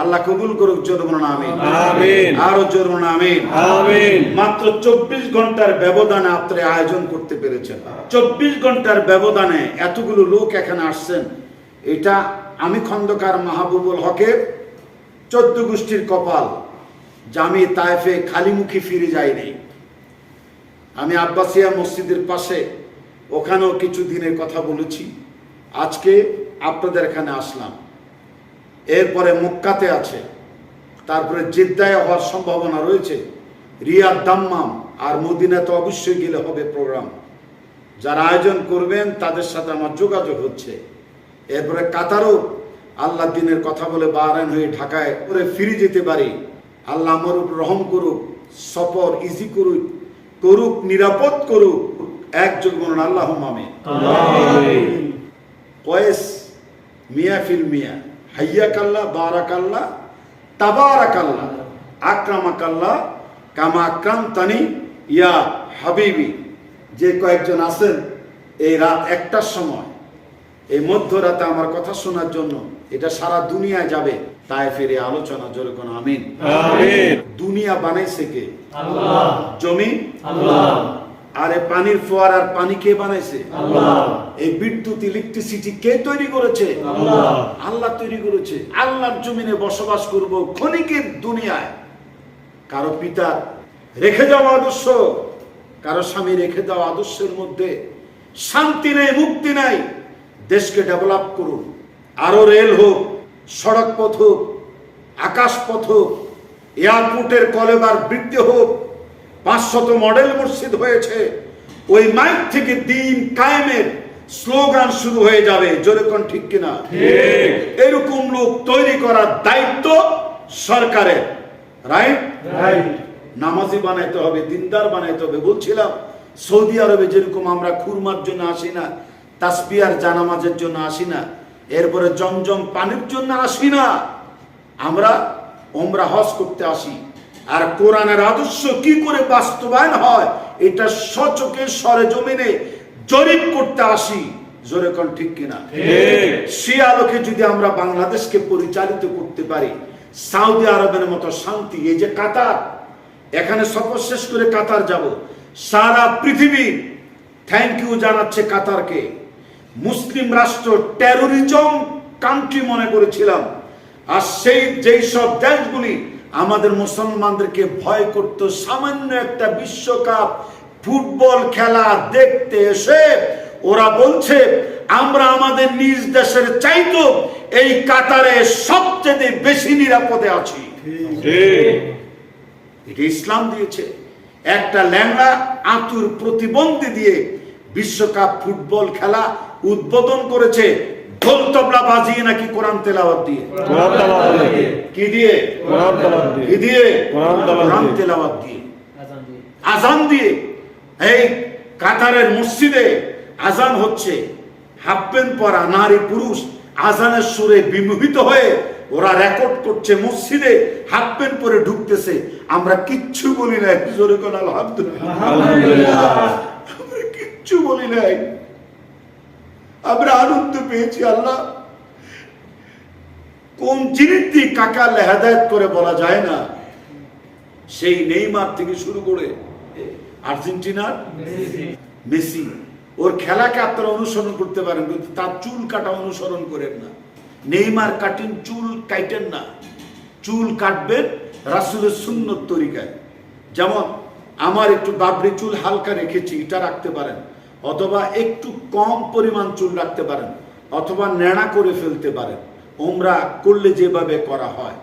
আল্লাহ কবুল করুক, জোরে বলুন আমিন। আমিন। আরো জোরে বলুন আমিন। আমিন। মাত্র 24 ঘন্টার ব্যবধানে আপনারা আয়োজন করতে পেরেছেন। 24 ঘন্টার ব্যবধানে এতগুলো লোক এখানে আসছেন, এটা আমি খন্দকার মাহবুবুল হকের 14 গোষ্ঠীর কপাল। জামি তায়েফে খালিমুখী ফিরে যায়নি। আমি আব্বাসিয়া মসজিদের পাশে ওখানেও কিছু দিনের কথা বলেছি। আজকে আপনাদের এখানে আসলাম। এরপরে মক্কাতে আছে, তারপরে জেদ্দায় হওয়ার সম্ভাবনা রয়েছে, রিয়াদ, দাম্মাম আর মদিনাতে অবশ্যই গেলে হবে প্রোগ্রাম। যারা আয়োজন করবেন তাদের সাথে আমার যোগাযোগ হচ্ছে। এরপরে কাতারও আল্লাহ দিনের কথা বলে বাহরাইন হয়ে ঢাকায় করে ফিরে যেতে পারি। আল্লাহ আমার উপর রহম করুক, সফর ইজি করুক, করুক নিরাপদ করুক। একজন বলুন আল্লাহুম্মা আমিন। কয়েস মিয়া ফিল মিয়া, হাইয়াকাল্লাহ, বারাকাল্লাহ, তাবারাকাল্লাহ, আকরামাকাল্লাহ, কামা আকরামতানি ইয়া হাবিবি। যে কয়েকজন আছেন এই রাত 1টার সময়, এই মধ্যরাতে আমার কথা শোনার জন্য, এটা সারা দুনিয়ায় যাবে। তাই ফিরে আলোচনা, জোরে কোন আমিন। আমিন। দুনিয়া বানাইছে কে? আল্লাহ। জমি? আল্লাহ। আর এই পানির ফোয়ারার পানি কে বানাইছে? আল্লাহ। এই বিদ্যুৎ ইলেকট্রিসিটি কে তৈরি করেছে? আল্লাহ। আল্লাহ তৈরি করেছে। আল্লাহর জমিনে বসবাস করব ক্ষণিকের দুনিয়ায়। কারো পিতা রেখে যাওয়া আদর্শ, কারো স্বামী রেখে দেওয়া আদর্শের মধ্যে শান্তি নেই, মুক্তি নাই। দেশকে ডেভেলপ করুন। আরো রেল হোক, সড়ক পথ হোক, আকাশ পথ হোক, এয়ারপোর্টের কলেবার বৃদ্ধি হোক। 500 মডেল মসজিদ হয়েছে। ওই মাইক থেকে দিন কায়েমের স্লোগান শুরু হয়ে যাবে। জোরে কোন ঠিক কিনা? ঠিক। এরকম লোক তৈরি করার দায়িত্ব সরকারের। রাইট? রাইট। নামাজি বানাইতে হবে, দিনদার বানাইতে হবে। বলছিলাম সৌদি আরবে যেরকম আমরা খুরমার জন্য আসি না, তাসবিহ আর জানামাজের জন্য আসি না, এরপরে জমজম পানির জন্য আসি না, আমরা ওমরা হজ করতে আসি। আর কোরআনের আদর্শ কি করে বাস্তবায়ন হয় এটা সচকে সরেজমিনে জরিপ করতে আসি। জোরে কোন ঠিক কিনা? ঠিক। সে আলোকে যদি আমরা বাংলাদেশকে পরিচালিত করতে পারি, সৌদি আরবের মতো শান্তি, এই যে কাতার, এখানে সফর শেষ করে কাতার যাব, সারা পৃথিবী থ্যাংক ইউ জানাচ্ছে কাতারকে। মুসলিম রাষ্ট্র টেরোরিজম কান্ট্রি মনে করেছিলাম, আর যেই সব দেশগুলি আমাদের মুসলমানদেরকে ভয় করত, সামান্য একটা বিশ্বকাপ ফুটবল খেলা দেখতে এসে ওরা বলছে আমরা আমাদের নিজ দেশের চাইতো এই কাতারে সবচেয়ে বেশি নিরাপদে আছি। এটা ইসলাম দিয়েছে। একটা ল্যাংড়া আতুর প্রতিবন্ধী দিয়ে বিশ্বকাপ ফুটবল খেলা উদ্বোধন করেছে। ঢোল তবলা বাজিয়ে নাকি কোরআন তেলাওয়াত দিয়ে? কি দিয়ে? কি দিয়ে? কোরআন তেলাওয়াত দিয়ে, আজান দিয়ে। এই কাতারের মসজিদে আজান হচ্ছে, হাফ প্যান্ট পরা নারী পুরুষ আজানের সুরে বিমোহিত হয়ে ওরা রেকর্ড করছে, মসজিদে হাফ প্যান্ট পরে ঢুকতেছে। আমরা কিচ্ছু বলি নাই। জোরে কোন আলহামদুলিল্লাহ। আমরা কিচ্ছু বলি নাই, আমরা আনন্দ পেয়েছি। আল্লাহ কোন জিনিস দিয়ে কাকে আল্লাহ হেদায়েত করে বলা যায় না। সেই নেইমার থেকে শুরু করে আর্জেন্টিনার মেসি, ওর খেলাকে আপনারা অনুসরণ করতে পারেন, কিন্তু তার চুল কাটা অনুসরণ করেন না। নেইমার কাটিং চুল কাটেন না, চুল কাটবেন রাসূলের সুন্নত তরিকায়। যেমন আমার একটু বাবরি চুল হালকা রেখেছি, এটা রাখতে পারেন, অথবা একটু কম পরিমাণ চুল রাখতে পারেন, অথবা নেড়া করে ফেলতে পারেন। ওমরা করলে যেভাবে করা হয়,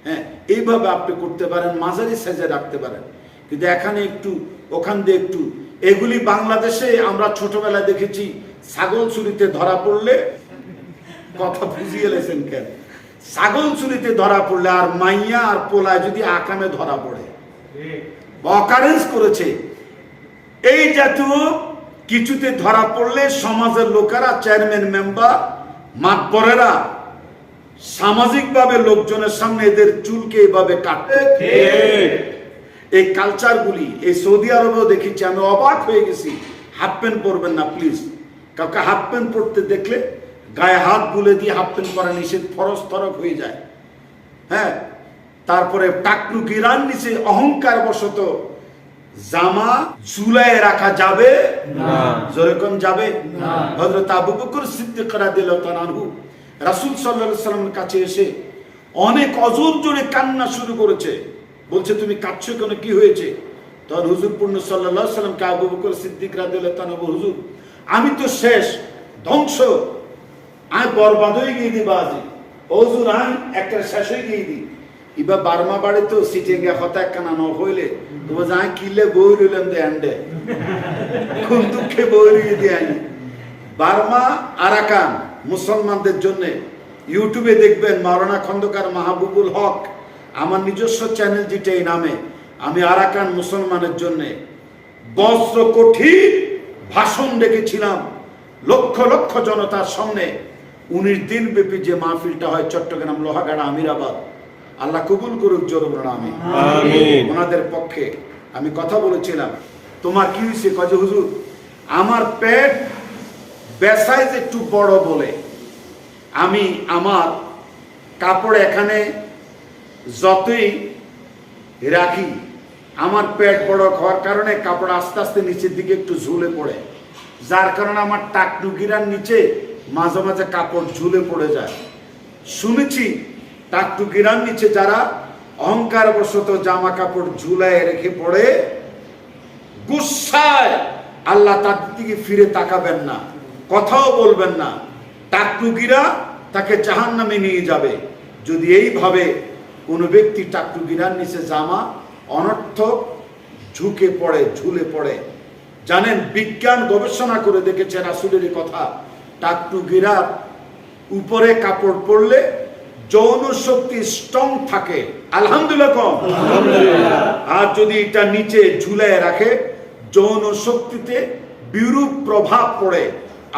হ্যাঁ, এইভাবে আপনি করতে পারেন, মাঝারি সাইজে রাখতে পারেন। কিন্তু এখানে একটু, ওখান দিয়ে একটু। এগুলি বাংলাদেশে আমরা ছোটবেলায় দেখেছি, ছাগল চুরিতে ধরা পড়লে, কথা বুঝিয়ে লেছেন কেন, ছাগল চুরিতে ধরা পড়লে আর মাইয়া আর পোলায় যদি আকামে ধরা পড়ে, অকারেন্স করেছে। এই জাতীয় কিছুতে ধরা পড়লে সমাজের লোকেরা, চেয়ারম্যান, মেম্বার, মাতবরেরা সামাজিকভাবে লোকজনের সামনে এদের চুলকে এইভাবে কাটে। এই কালচারগুলি এই সৌদি আরবেও দেখেছি, আমি অবাক হয়ে গেছি। হাফ প্যান্ট পরবেন না প্লিজ। কাউকে হাফ প্যান্ট পরতে দেখলে গায়ে হাত বুলে দিয়ে হাফ প্যান্ট পরা নিষেধ, ফরজ তরক হয়ে যায়। হ্যাঁ, তারপরে টাকনু গিরার নিচে অহংকার বশত জামা ঝুলায় রাখা যাবে না। যেরকম যাবে না। হযরত আবু বকর সিদ্দিক রাদিয়াল্লাহু তাআলা আনহু রাসূল সাল্লাল্লাহু আলাইহি সাল্লামের কাছে এসে অনেক অজর জোরে কান্না শুরু করেছে। বলছে, তুমি কাঁদছো কেন, কি হয়েছে? তখন হুজুর পূর্ণ সাল্লাল্লাহু আলাইহি সাল্লামকে আবু বকর সিদ্দিক রাদিয়াল্লাহু তাআলা বলল, হুজুর আমি তো শেষ, ধ্বংস, আমি বরবাদ হয়ে গিয়ে দিবা আজি, হুজুর আমি একটা শেষ হয়ে গিয়ে দিই। ইবা বার্মা বাড়ি তো সিটে গিয়ে হতা কানা ন হইলে তোমার যা কিলে বই রইলাম দে আন্ডে কোন দুঃখে বই রইয়ে দিয়ে আনি। বার্মা আরাকান মুসলমানদের জন্য ইউটিউবে দেখবেন মাওলানা খন্দকার মাহবুবুল হক, আমার নিজস্ব চ্যানেল যেটা এই নামে, আমি আরাকান মুসলমানের জন্য বজ্র কঠিন ভাষণ রেখেছিলাম লক্ষ লক্ষ জনতার সামনে। 19 দিন ব্যাপী যে মাহফিলটা হয় চট্টগ্রাম লোহাগাড়া আমিরাবাদ, আল্লাহ কবুল করুক, জোর বলুন আমিন। আমিন। ওনাদের পক্ষে আমি কথা বলেছিলাম, তোমার কি হয়েছে? কয় যে হুজুর আমার পেট বেসাইজ একটু বড় বলে আমি আমার কাপড় এখানে যতই রাখি আমার পেট বড় হওয়ার কারণে কাপড় আস্তে আস্তে নিচের দিকে একটু ঝুলে পড়ে, যার কারণে আমার টাকনু গিরার নিচে মাঝে মাঝে কাপড় ঝুলে পড়ে যায়। শুনেছি টাকটু গিরার নিচে যারা অহংকার বশত জামা কাপড় ঝুলায় রেখে পড়ে, গুসায় আল্লাহ তাদের দিকে ফিরে তাকাবেন না, কথাও বলবেন না, টাকটু গিরা তাকে জাহান্নামে নিয়ে যাবে। যদি এইভাবে কোনো ব্যক্তি টাকটু গিরার নিচে জামা অনর্থক ঝুঁকে পড়ে, ঝুলে পড়ে, জানেন বিজ্ঞান গবেষণা করে দেখেছে রাসূলের কথা, টাকটু গিরার উপরে কাপড় পরলে যৌন শক্তি স্ট্রং থাকে, আলহামদুলিল্লাহ কম, আর যদি এটা নিচে ঝুলায় রাখে যৌন শক্তিতে বিরূপ প্রভাব পড়ে।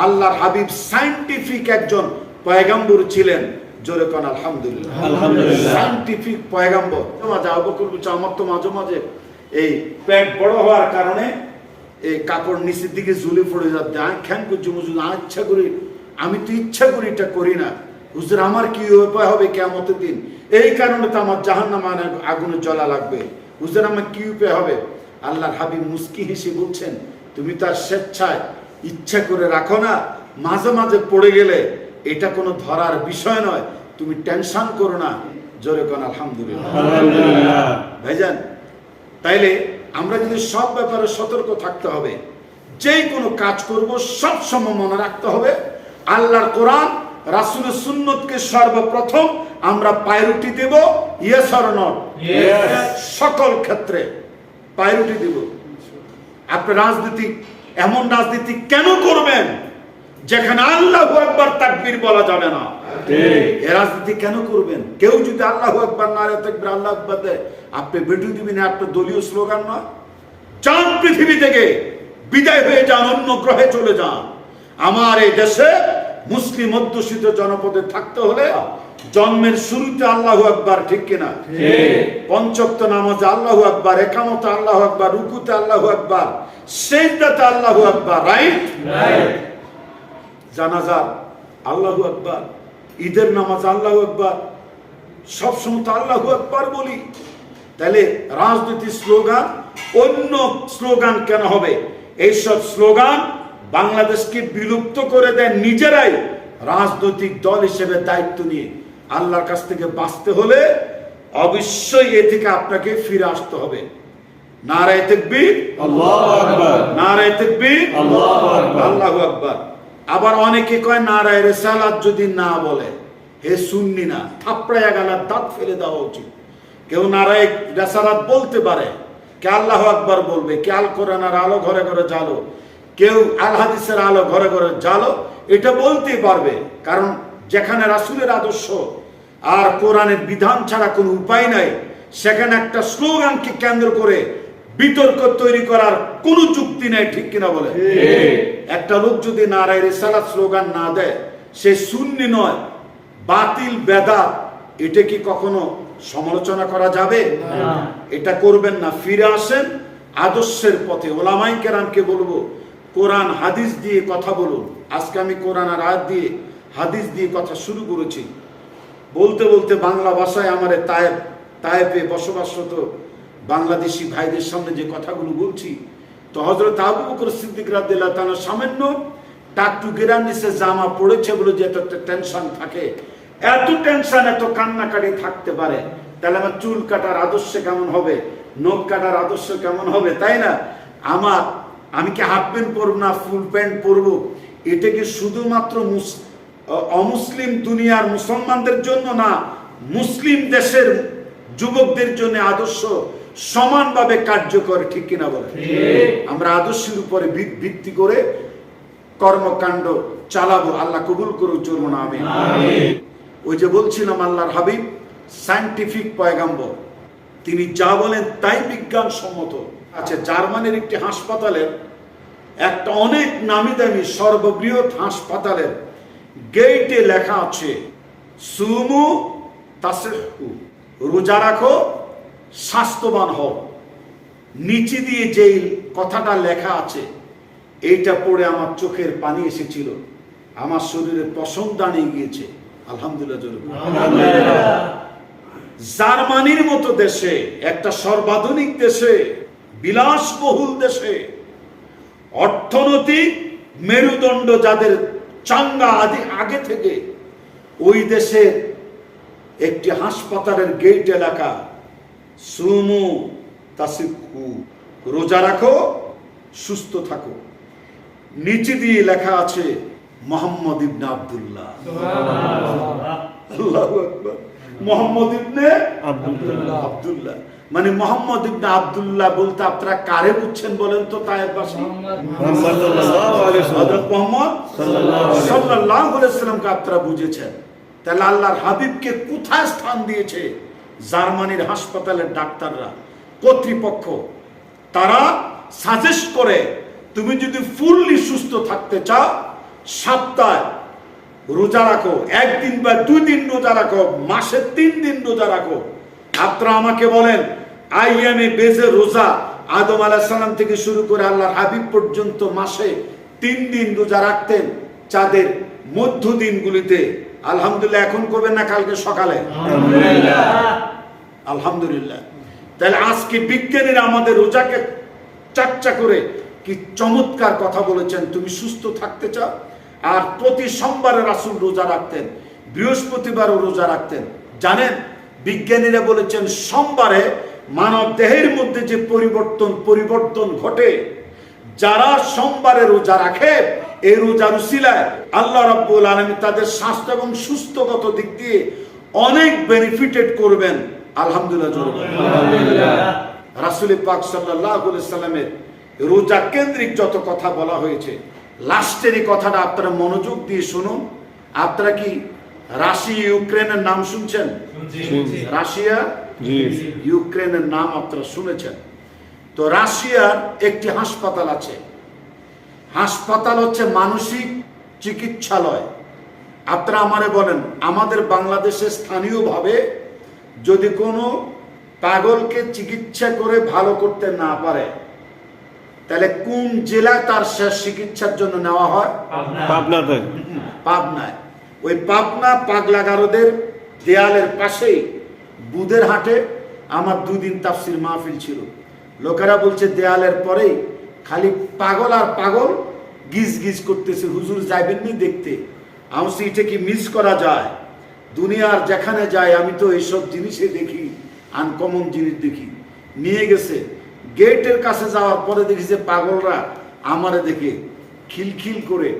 আল্লাহর হাবিব সায়েন্টিফিক একজন পয়গম্বর ছিলেন, জোরে কোন আলহামদুলিল্লাহ। সায়েন্টিফিক পয়গম্বর। মাঝে আবু বকর বলছে, আমার তো মাঝে মাঝে এই পেট বড় হওয়ার কারণে এই কাপড় নিচের দিকে ঝুলে পড়ে যাচ্ছে, আমি খ্যান করছি হুজুর, ইচ্ছা করি, আমি তো ইচ্ছা করি এটা করি না হুজুর, আমার কি উপায় হবে কিয়ামতের দিন, এই কারণে তো আমার জাহান্নামের আগুনে জ্বলা লাগবে হুজুর, আমার কি উপায় হবে? আল্লাহর হাবিব মুস্কি হেসে বলছেন, তুমি তার স্বেচ্ছায় ইচ্ছা করে রাখো না, মাঝে মাঝে পড়ে গেলে এটা কোনো ধরার বিষয় নয়, তুমি টেনশন করো না, জোরে কোন আলহামদুলিল্লাহ। ভাইজান, তাইলে আমরা যদি সব ব্যাপারে সতর্ক থাকতে হবে, যেই কোনো কাজ করব সব সময় মনে রাখতে হবে আল্লাহর কোরআন রাসূলের সুন্নতকে সর্বপ্রথম আমরা প্রায়োরিটি দেব, ইয়েস অর নট, সকল ক্ষেত্রে প্রায়োরিটি দেব। আপনি রাজনীতি, এমন রাজনীতি কেন করবেন যেখানে আল্লাহু আকবার তাকবীর বলা যাবে না? এই রাজনীতি কেন করবেন? কেউ যদি আল্লাহু আকবার নারে তাকবীর আল্লাহু আকবার দেয়, আপনি বেটু দিবেন, আপনার দলীয় স্লোগান নয়। যান পৃথিবী থেকে, বিদায় হয়ে যান, অন্য গ্রহে চলে যান। আমার এই দেশে মুসলিম অধ্যুষিত জনপদে থাকতে হলে জন্মের শুরুতে আল্লাহু আকবার, ঠিক কিনা? পাঁচ ওয়াক্ত নামাজে আল্লাহু আকবার, একামতে আল্লাহু আকবার, রুকুতে আল্লাহু আকবার, সিজদাতে আল্লাহু আকবার, রাইট? জানাজা আল্লাহু আকবার, ঈদের নামাজ আল্লাহু আকবার, সব সময় তো আল্লাহু আকবার বলি। তাহলে রাজনৈতিক স্লোগান অন্য স্লোগান কেন হবে? এইসব স্লোগান বাংলাদেশকে বিলুপ্ত করে দেয় নিজেরাই। রাজনৈতিক দল হিসেবে দায়িত্ব নিয়ে আল্লাহর কাছ থেকে বাঁচতে হলে অবশ্যই এ থেকে আপনাকে ফিরে আসতে হবে। নারায়ে তাকবীর, আল্লাহু আকবার, নারায়ে তাকবীর, আল্লাহু আকবার, আল্লাহু আকবার। আবার অনেকে কয় নারায়ে রিসালাত যদি না বলে, হে সুন্নি না, থাপড়ায়া গালার দাঁত ফেলে দেওয়া উচিত। কেউ নারায়ে রিসালাত বলতে পারে, কে আল্লাহু আকবার বলবে, কে আল কোরআনের আলো ঘরে ঘরে জ্বালো, কেউ আল হাদিসের আলো ঘরে ঘরে জ্বালো, এটা বলতেই পারবে। কারণ যেখানে রাসূলের আদর্শ আর কোরআনের বিধান ছাড়া কোনো উপায় নাই, সেখানে একটা স্লোগানকে কেন্দ্র করে বিতর্ক তৈরি করার কোনো যুক্তি নেই, ঠিক কিনা বলে? একটা লোক যদি নারায়ে রিসালাত স্লোগান না দেয়, সে সুন্নি নয়, বাতিল বেদাত, এটা কি কখনো সমালোচনা করা যাবে? এটা করবেন না। ফিরে আসেন আদর্শের পথে। ওলামায়ে কেরামকে বলবো, কোরআন হাদিস দিয়ে কথা বলুন। আজকে আমি কোরআন আর আয়াত দিয়ে, হাদিস দিয়ে কথা শুরু করেছি। বলতে বলতে বাংলা ভাষায় আমার তায়েফে বসবাসরত বাংলাদেশি ভাইদের সামনে যে কথাগুলো বলছি, তো হযরত আবু বকর সিদ্দিক রাদিয়াল্লাহু তাআলা সামান্য টাকটু গেরার নিচে জামা পড়েছে বলে যে একটা টেনশন থাকে, এত টেনশন এত কান্নাকাটি থাকতে পারে, তাহলে আমার চুল কাটার আদর্শ কেমন হবে, নখ কাটার আদর্শ কেমন হবে, তাই না? আমি কি হাফ প্যান্ট পরবো না ফুল প্যান্ট পরবো? এটা কি শুধুমাত্র অমুসলিম দুনিয়ার মুসলমানদের জন্য না, মুসলিম দেশের যুবকদের জন্য আদর্শ সমানভাবে কার্যকর, ঠিক কিনা বলে? আমরা আদর্শের উপরে ভিত্তি করে কর্মকাণ্ড চালাবো। আল্লাহ কবুল করুক, চলবো না আমি। ওই যে বলছিলাম আল্লাহর হাবিব সায়েন্টিফিক পয়গাম্বর, তিনি যা বলেন তাই বিজ্ঞানসম্মত। আচ্ছা, জার্মানির একটি হাসপাতালের, একটা অনেক নামি দামি সর্ববৃহৎ হাসপাতালের গেটে লেখা আছে সুমু তাসিহু, রোজা রাখো স্বাস্থ্যবান হও। নিচে দিয়ে যেই কথাটা লেখা আছে, এইটা পড়ে আমার চোখের পানি এসেছিল, আমার শরীরে পশম দাঁড়িয়ে গিয়েছে। আলহামদুলিল্লাহ। জার্মানির মতো দেশে, একটা সর্বাধুনিক দেশে, বিলাসবহুল দেশে, অর্থনৈতিক মেরুদণ্ড যাদের চাঙ্গা আগে থেকে, ওই দেশের একটি হাসপাতালের গেট এলাকা সুমু তাসিহু, রোজা রাখো সুস্থ থাকো। নিচে দিয়ে লেখা আছে মোহাম্মদ ইবনে আব্দুল্লাহ। আল্লাহু আকবার। মোহাম্মদ ইবনে আব্দুল্লাহ, মানে মোহাম্মদ ইবনে আব্দুল্লাহ বলতে আপনারা কারে বুঝছেন বলেন তো? তায়েফবাসী হযরত মুহাম্মদ সাল্লাল্লাহু আলাইহি সাল্লামকে আপনারা বুঝেছেন। তাহলে আল্লাহর হাবিবকে কোথায় স্থান দিয়েছে জার্মানির হাসপাতালের ডাক্তাররা, কর্তৃপক্ষ? তারা সাজেস্ট করে, তুমি যদি ফুললি সুস্থ থাকতে চাও, সপ্তাহে রোজা রাখো, একদিন বা 2 দিন রোজা রাখো, মাসে 3 দিন রোজা রাখো। আপনারা আমাকে বলেন, আইয়ামে বেজে রোজা আদম আলাইহিস সালাম থেকে শুরু করে আল্লাহর হাবিব পর্যন্ত মাসে 3 দিন রোজা রাখতেন চাঁদের মধ্য দিনগুলিতে। আলহামদুলিল্লাহ। এখন করবেন না কালকে সকালে? আলহামদুলিল্লাহ। তাহলে আজকে বিজ্ঞানীরা আমাদের রোজাকে চর্চা করে কি চমৎকার কথা বলেছেন। তুমি সুস্থ থাকতে চাও, আর প্রতি সোমবারে রাসূল রোজা রাখতেন, বৃহস্পতিবারও রোজা রাখতেন। জানেন, বিজ্ঞানীরা বলেছেন সোমবারে মানব দেহের মধ্যে যে পরিবর্তন ঘটে, যারা সোমবারে রোজা রাখে, এই রোজার উসিলায় আল্লাহ রাব্বুল আলামিন তাদের স্বাস্থ্য এবং সুস্থগত দিক দিয়ে অনেক বেনিফিটেড করবেন। আলহামদুলিল্লাহ। রাসূল পাক সাল্লাল্লাহু আলাইহি সাল্লামের রোজা কেন্দ্রিক যত কথা বলা হয়েছে, লাস্টের এই কথাটা আপনারা মনোযোগ দিয়ে শুনুন। আপনারা কি রাশিয়া ইউক্রেনের নাম শুনছেন? রাশিয়া ইউক্রেনের নাম আপনারা শুনেছেন? তো রাশিয়ার একটি হাসপাতাল আছে, হাসপাতাল হচ্ছে মানসিক চিকিৎসালয়। আপনারা আমারে বলেন, আমাদের বাংলাদেশে স্থানীয়ভাবে যদি কোনো পাগলকে চিকিৎসা করে ভালো করতে না পারে, তাহলে কোন জেলায় তার শেষ চিকিৎসার জন্য নেওয়া হয়? পাবনায়। ওই পাবনা পাগলাগারদের দেয়ালের পাশেই বুধের হাটে আমার 2 দিন তাফসির মাহফিল ছিল। লোকেরা বলছে দেয়ালের পরেই খালি পাগল আর পাগল গিজ গিজ করতেছে, হুজুর যাইবেন নি দেখতে। আমি এটা কি মিস করা যায়? দুনিয়ার যেখানে যায় আমি তো এইসব জিনিসই দেখি, আনকমন জিনিস দেখি। নিয়ে গেছে, গেটের কাছে যাওয়ার পরে দেখি যে পাগলরা আমারে দেখে খিলখিল করে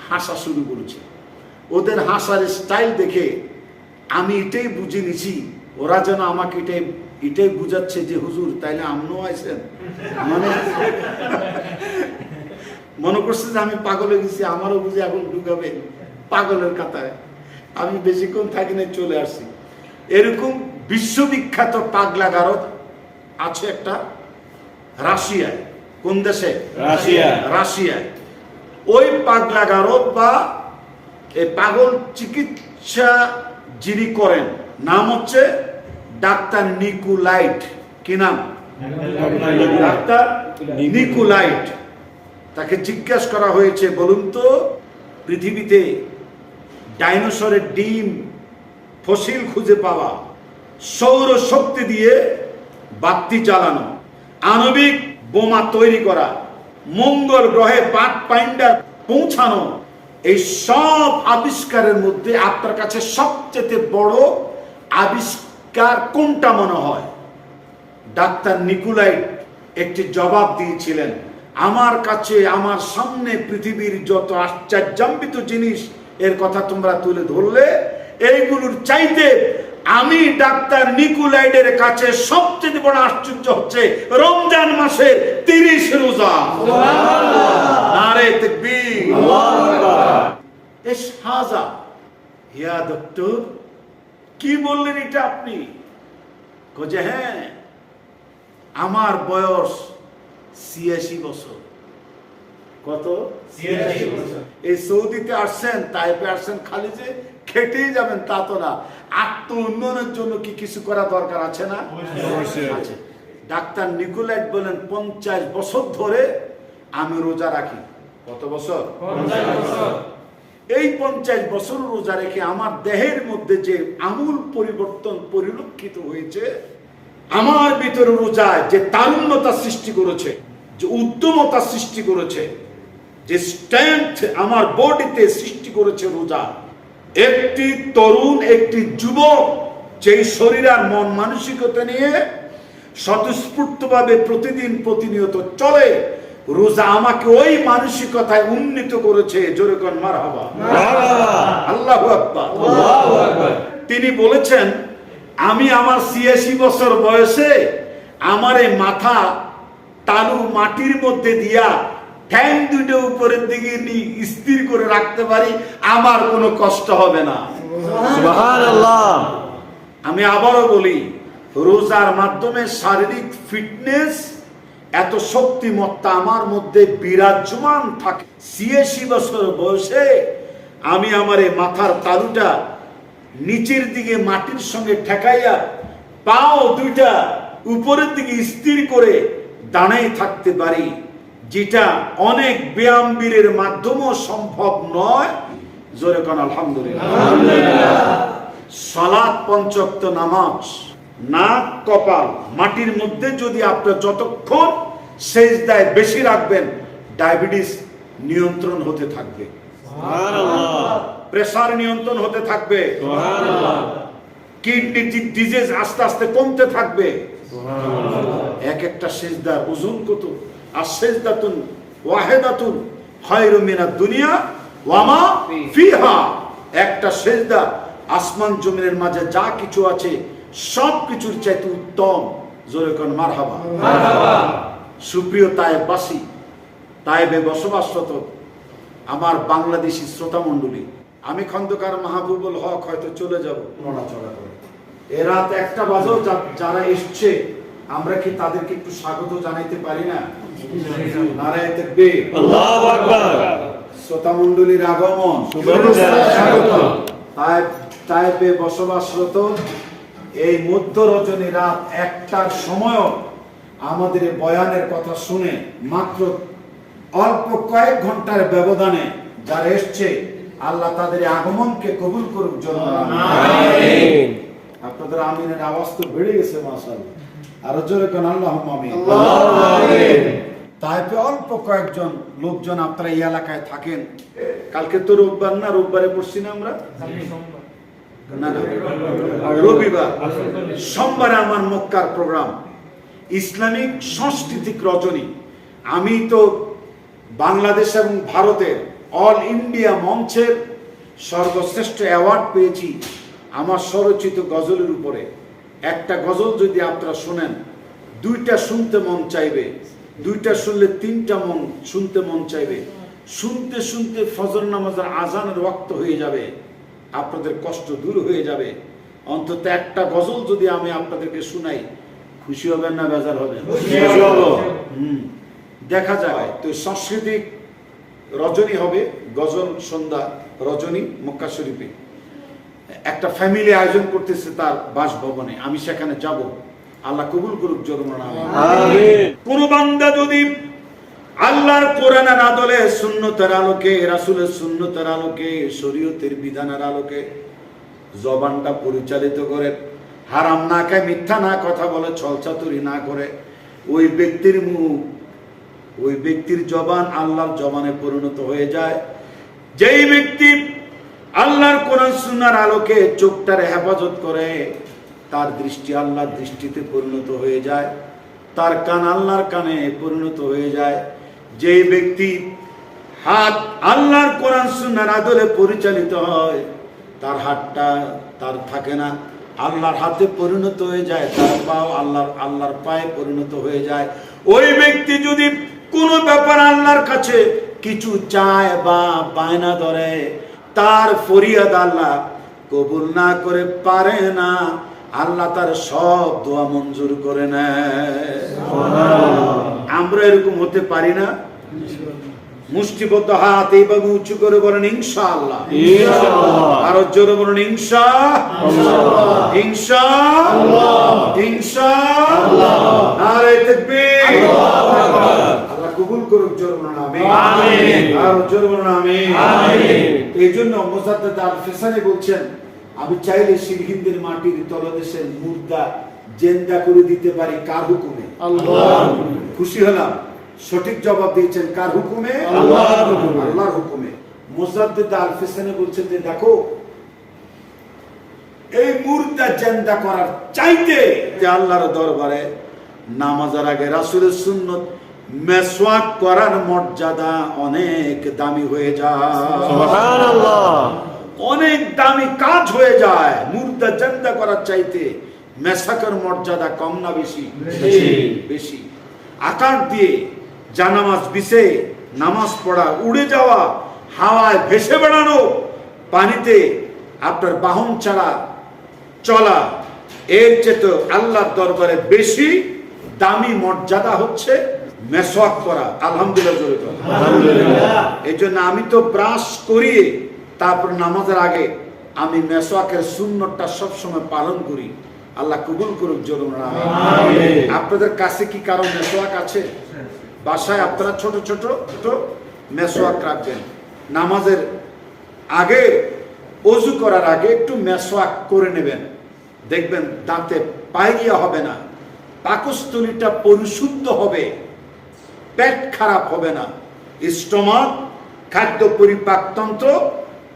হাসা শুরু করেছে। ওদের হাসার স্টাইল দেখে আমি এটাই বুঝে নিছি, ওরা যেন আমাকে এটাই বুঝাচ্ছে যে হুজুর তাইলে আমরাও আইছেন। মনে করছে যে আমি পাগল হয়ে গেছি, আমারও বুঝে এখন ঢুকাবে পাগলের কাতারে। আমি বেশিক্ষণ থাকি না, চলে আসছি। এরকম বিশ্ববিখ্যাত পাগলাগারদ আছে একটা রাশিয়ায়। কোন দেশে? রাশিয়ায়। ওই পাগলাগারদ বা এই পাগল চিকিৎসা যিনি করেন, নাম হচ্ছে ডাক্তার নিকোলাইট। কি নাম? ডাক্তার নিকোলাইট। তাকে জিজ্ঞাসা করা হয়েছে, বলুন তো পৃথিবীতে ডাইনোসরের ডিম ফসিল খুঁজে পাওয়া, সৌর শক্তি দিয়ে বাতি জ্বালানো, আণবিক বোমা তৈরি করা, মঙ্গল গ্রহে পাথফাইন্ডার পৌঁছানো, এই সব আবিষ্কারের মধ্যে আপনার কাছে সবচেয়ে বড় আবিষ্কার কোনটা মনে হয়? ডাক্তার নিকোলাইট একটি জবাব দিয়েছিলেন, আমার কাছে আমার সামনে পৃথিবীর যত আশ্চর্যান্বিত জিনিস এর কথা তোমরা তুলে ধরলে, এইগুলোর চাইতে আমি ডাক্তার নিকোলাইটের কাছে সবচেয়ে বড় আশ্চর্য হচ্ছে রমজান মাসের 30 রোজা। নারে তাকবীর। হাজা ইয়া ডক্টর, কি বললেন এটা আপনি? যে হ্যাঁ, আমার বয়স 86 বছর। কত? 86 বছর। এই সৌদিতে আসছেন, তাইপে আসছেন খালি যে খেটেই যাবেন তা তো না, আত্ম উন্নয়নের জন্য কি কিছু করা দরকার আছে না? আছে। ডাক্তার নিকোলাইট বলেন 50 বছর ধরে আমি রোজা রাখি। কত বছর? 50 বছর। এই 50 বছর রোজা রেখে আমার দেহের মধ্যে যে আমূল পরিবর্তন পরিলক্ষিত হয়েছে, আমার ভিতরে রোজায় যে তারুণ্যতা সৃষ্টি করেছে, যে উদ্যমতা সৃষ্টি করেছে, যে স্ট্রেংথ আমার বডিতে সৃষ্টি করেছে রোজা। একটি তরুণ, একটি যুবক যেই শরীর আর মন মানসিকতা নিয়ে স্বতঃস্ফূর্তভাবে প্রতিদিন প্রতিনিয়ত চলে, রোজা আমাকে ওই মানসিকতায় উন্নীত করেছে। জোরে কোন মারহাবা, আল্লাহু আকবার। তিনি বলেছেন, আমি আমার 86 বছর বয়সে আমার এই মাথা তালু মাটির মধ্যে দিয়া ঠ্যাং দুটো উপরের দিকে স্থির করে রাখতে পারি, আমার কোনো কষ্ট হবে না। সুবহানাল্লাহ। আমি আবারও বলি, রোজার মাধ্যমে শারীরিক ফিটনেস, এত শক্তিমত্তা আমার মধ্যে বিরাজমান থাকে। 86 বছর বয়সে আমি আমার এই মাথার তালুটা নিচের দিকে মাটির সঙ্গে ঠেকাইয়া পাও দুইটা উপরের দিকে স্থির করে দাঁড়াই থাকতে পারি, যেটা অনেক ব্যায়ামবীরের মাধ্যমেও সম্ভব নয়। জোরে কোন আলহামদুলিল্লাহ। সালাত 5 ওয়াক্ত নামাজ, নাক কপাল মাটির মধ্যে যদি আপনি যতক্ষণ সেজদায় বেশি রাখবেন, ডায়াবেটিস নিয়ন্ত্রণ হতে থাকবে, প্রেসার নিয়ন্ত্রণ হতে থাকবে, কিডনি ডিজিজ আস্তে আস্তে কমতে থাকবে। এক একটা সেজদার ওজন কত? আর সেজদাতুন ওয়াহিদাতুন খায়রুম মিনাদ দুনিয়া ওয়া মা ফিহা। একটা সেজদা আসমান জমিনের মাঝে যা কিছু আছে সব কিছুর চাইতে উত্তম। জোরে কোন মারহাবা। সুপ্রিয় তায়েববাসী, তায়েবে বসবাসরত আমার বাংলাদেশি শ্রোতা মণ্ডলী, আমি খন্দকার মাহবুবুল হক হয়তো চলে যাব নড়াচড়া করে। এ রাত 1টা বাজেও যারা এসছে, আমরা কি তাদেরকে একটু স্বাগত জানাইতে পারি না? নারে তাকবীর, আল্লাহু আকবার। শ্রোতা মণ্ডলীর আগমন, স্বাগত। তায়েবে বসবাসরত এই মধ্য রজনী রাত 1টার সময়ও আমাদের বয়ানের কথা শুনে মাত্র অল্প কয়েক ঘন্টার ব্যবধানে যারা এসছে, আল্লাহ তাদের আগমনকে কবুল করুক। জন্য আমিন। আপনাদের আমিনের আওয়াজ তো বেড়ে গেছে মাশাআল্লাহ। আরো জোরে কোন আল্লাহুম্মা আমিন। আল্লাহুম্মা আমিন। তাইপে অল্প কয়েকজন লোকজন আপনারা এই এলাকায় থাকেন। কালকে তো রোববার না, রোববারে পড়ছি না আমরা? না না, রবিবার। সোমবারে আমার মক্কার প্রোগ্রাম, ইসলামিক সাংস্কৃতিক রজনী। আমি তো বাংলাদেশ এবং ভারতের অল ইন্ডিয়া মঞ্চের সর্বশ্রেষ্ঠ অ্যাওয়ার্ড পেয়েছি আমার স্বরচিত গজলের উপরে। একটা গজল যদি আপনারা শোনেন, 2টা শুনতে মন চাইবে, 2টা শুনলে 3টা মন শুনতে মন চাইবে। শুনতে শুনতে ফজর নামাজের আজানের ওয়াক্ত হয়ে যাবে, আপনাদের কষ্ট দূর হয়ে যাবে। অন্তত একটা গজল যদি আমি আপনাদেরকে শুনাই, খুশি হবেন না বেজার হবেন? দেখা যায় তো সাংস্কৃতিক রজনী হবে, গজল সন্ধ্যা রজনী মক্কা শরীফে। একটা ফ্যামিলি আয়োজন করতেছে তার বাসভবনে, আমি সেখানে যাব। আল্লাহ কবুল করুক। জরুরি আমিন। কোন বান্দা যদি আল্লাহর কোরআনের আদলে, সুন্নতের আলোকে, রাসূলের সুন্নতের আলোকে, শরীয়তের বিধানের আলোকে জবানটা পরিচালিত করে, হারাম না খায়, মিথ্যা না কথা বলে, ছলচাতুরি না করে, ওই ব্যক্তির মুখ, ওই ব্যক্তির জবান আল্লাহর জবানে পরিণত হয়ে যায়। যেই ব্যক্তি আল্লাহর কোরআন সুন্নাহর আলোকে চোখটার হেফাজত করে, তার দৃষ্টি আল্লাহর দৃষ্টিতে পরিণত হয়ে যায়, তার কান আল্লাহর কানে পরিণত হয়ে যায়। যেই ব্যক্তি হাত আল্লাহর কোরআন সুন্নাহর আদলে পরিচালিত হয়, তার হাতটা তার থাকে না, আল্লাহর হাতে পরিণত হয়ে যায়, তার পাও আল্লাহর পায়ে পরিণত হয়ে যায়। ওই ব্যক্তি যদি কোনো ব্যাপার আল্লাহর কাছে কিছু চায় বা বায়না ধরে, তার ফরিয়াদ আল্লাহ কবুল না করে পারে না, আল্লাহ তার সব দোয়া মঞ্জুর করে নেয়। আমরা এরকম হতে পারি না? মুষ্টিবদ্ধ হাত এইভাবে উঁচু করে বলেন ইনশাআল্লাহ, আরো জোরে বলেন ইনশাআল্লাহ, ইনশাআল্লাহ, ইনশাআল্লাহ। নারে তাকবীর, আল্লাহ কবুল করুক। জোরে বলেন আমিন, আরো জোরে বলেন আমিন। এই জন্য মুজাদ্দিদ আল-ফিসানি বলছেন, আমি চাইলে সিরহিন্দের মাটির তলদেশের মুর্দা জেন্দা করে দিতে পারি, কার হুকুমে? আল্লাহর হুকুমে। খুশি হলাম, সঠিক জবাব দিয়েছেন। কার হুকুমে? আল্লাহর হুকুমে, আল্লাহর হুকুমে। মুজাদ্দিদ আল-ফিসানি বলছেন যে দেখো, এই মুর্দা জেন্দা করার চাইতে যে আল্লাহর দরবারে নামাজের আগে রাসূলের সুন্নাত মেসওয়াক করার মর্যাদা অনেক দামি হয়ে যায়। সুবহানাল্লাহ, অনেক দামি কাজ হয়ে যায়। মুর্দা জেন্দা করার চাইতে মেসওয়াকের মর্যাদা কম না বেশি? বেশি। আকার দিয়ে জানামাজ বিছে নামাজ পড়া, উড়ে যাওয়া, হাওয়ায় ভেসে বেড়ানো, পানিতে আপনার বাহন ছাড়া চলা, এর চেয়ে আল্লাহর দরবারে বেশি দামি মর্যাদা হচ্ছে মেসওয়াক করা। আলহামদুলিল্লাহ। এই জন্য আমি তো ব্রাশ করিয়ে তারপর নামাজের আগে আমি মেসওয়াকের সুন্নতটা সবসময় পালন করি। আল্লাহ কবুল করুক। জোরে বলেন আমিন। আপনাদের কাছে কি কারো মেসওয়াক আছে? বাসায় আপনারা ছোট ছোট ছোট মেসওয়াক রাখবেন। নামাজের আগে, ওযু করার আগে একটু মেসওয়াক করে নেবেন, দেখবেন দাঁতে পায়রিয়া হবে না, পাকস্থলীটা পরিশুদ্ধ হবে, পেট খারাপ হবে না, স্টমাক খাদ্য পরিপাকতন্ত্র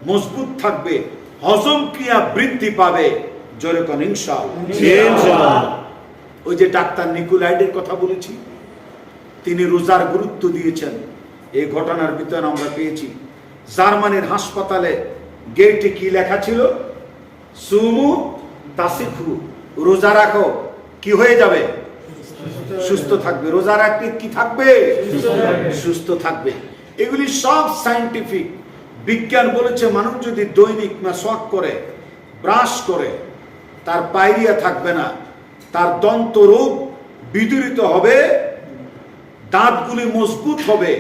মজবুত থাকবে, হজম ক্রিয়া বৃদ্ধি পাবে। জোরে কোন ইনশাআল্লাহ। ওই যে ডাক্তার নিকোলাইডের কথা বলেছি, তিনি রোজার গুরুত্ব দিয়েছেন। এই ঘটনার ভিতরে আমরা পেয়েছি জার্মানির হাসপাতালে গেটে কি লেখা ছিল? সুমু তাসিখু, রোজা রাখো, কি হয়ে যাবে? সুস্থ থাকবে। রোজা রাখলে কি থাকবে? সুস্থ থাকবে। এগুলি সব সায়েন্টিফিক। বিজ্ঞান বলেছে মানুষ যদি দৈনিক মেসওয়াক করে, ব্রাশ করে, তার পায়রিয়া থাকবে না, তার দন্ত রোগ বিদূরিত হবে, দাঁতগুলি মজবুত হবে,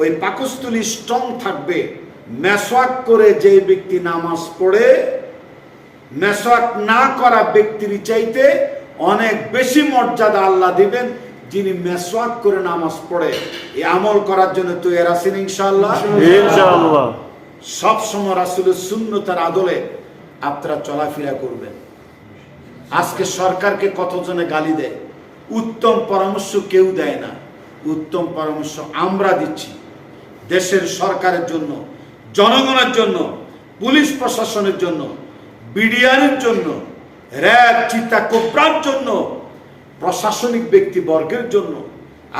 ওই পাকস্থলী স্ট্রং থাকবে। মেসওয়াক করে যে ব্যক্তি নামাজ পড়ে, মেসওয়াক না করা ব্যক্তির চাইতে অনেক বেশি মর্যাদা আল্লাহ দিবেন যিনি মেসওয়াক করে নামাজ পড়ে। এই আমল করার জন্য তৈরি আছেন ইনশাআল্লাহ? ইনশাআল্লাহ। সব সময় রাসূলের সুন্নতের আদলে আপনারা চলাফেরা করবেন। আজকে সরকারকে কতজনে গালি দেয়, উত্তম পরামর্শ কেউ দেয় না। উত্তম পরামর্শ আমরা দিচ্ছি। দেশের সরকারের জন্য, জনগণের জন্য, পুলিশ প্রশাসনের জন্য, বিডিআরের জন্য, র্যাব, চিতা কোবরার জন্য, প্রশাসনিক ব্যক্তিবর্গের জন্য,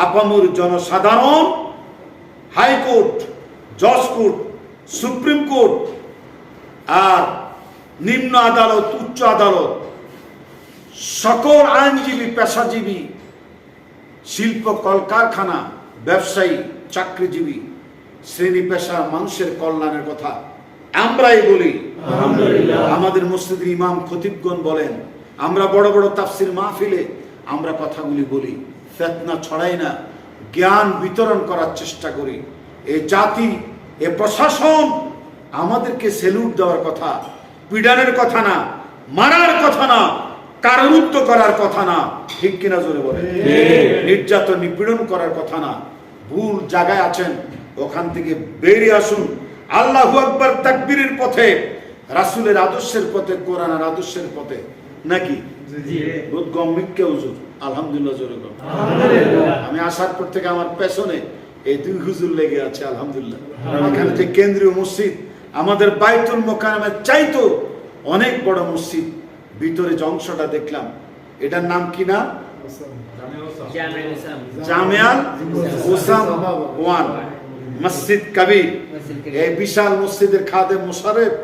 আপামর জনসাধারণ, হাইকোর্ট, জজ কোর্ট, সুপ্রিম কোর্ট, আর নিম্ন আদালত, উচ্চ আদালত, সকল আইনজীবী, পেশাজীবী, শিল্প কলকারখানা, ব্যবসায়ী, চাকরিজীবী, শ্রেণী পেশার মানুষের কল্যাণের কথা আমরাই বলি। আমাদের মসজিদের ইমাম খতিবগণ বলেন, আমরা বড় বড় তাফসির মাহফিলে আমরা কথাগুলি বলি, ফিতনা ছড়াই না, জ্ঞান বিতরণ করার চেষ্টা করি। এই জাতি, এ প্রশাসন আমাদেরকে সেলুট দেওয়ার কথা, পীড়নের কথা না, মারার কথা না, কারারুদ্ধ করার কথা না। ঠিক কিনা জোরে বলে? নির্যাতন নিপীড়ন করার কথা না। ভুল জায়গায় আছেন, ওখান থেকে বেরিয়ে আসুন। আল্লাহু আকবার তাকবীরের পথে রাসূলের আদর্শের পথে, কোরআনের আদর্শের পথে, নাকি? বহুত গম্ভীরকে হুজুর, আলহামদুলিল্লাহ জোরে বল। আমি আসার পর থেকে আমার পেছনে এই দুই হুজুর লেগে আছে, আলহামদুলিল্লাহ। এখানে যে কেন্দ্রীয় মসজিদ, আমাদের বাইতুল মোকাররমের চাইতো অনেক বড় মসজিদ, ভিতরে যে অংশটা দেখলাম, এটার নাম কি না? জামিয়াল উসাম ওয়ান মসজিদ কবির। এই বিশাল মসজিদের খাদেম মুশাররফ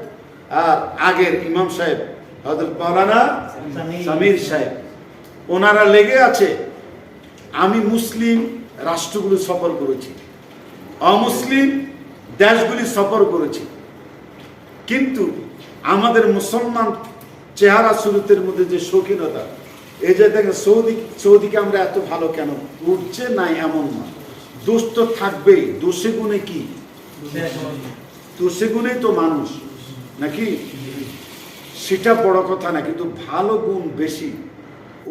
আর আগের ইমাম সাহেব হযরত মাওলানা সামির সাহেব, ওনারা লেগে আছে। আমি মুসলিম রাষ্ট্রগুলো সফর করেছি, অমুসলিম দেশগুলি সফর করেছি, কিন্তু আমাদের মুসলমান চেহারা সুরতের মধ্যে যে শৌখিনতা, এই যে দেখেন সৌদিকে আমরা এত ভালো কেন উঠছে নাই এমন না, দোষ তো থাকবেই। দোষে গুণে কি? দোষে গুণেই তো মানুষ, নাকি? সেটা বড় কথা না, কিন্তু ভালো গুণ বেশি।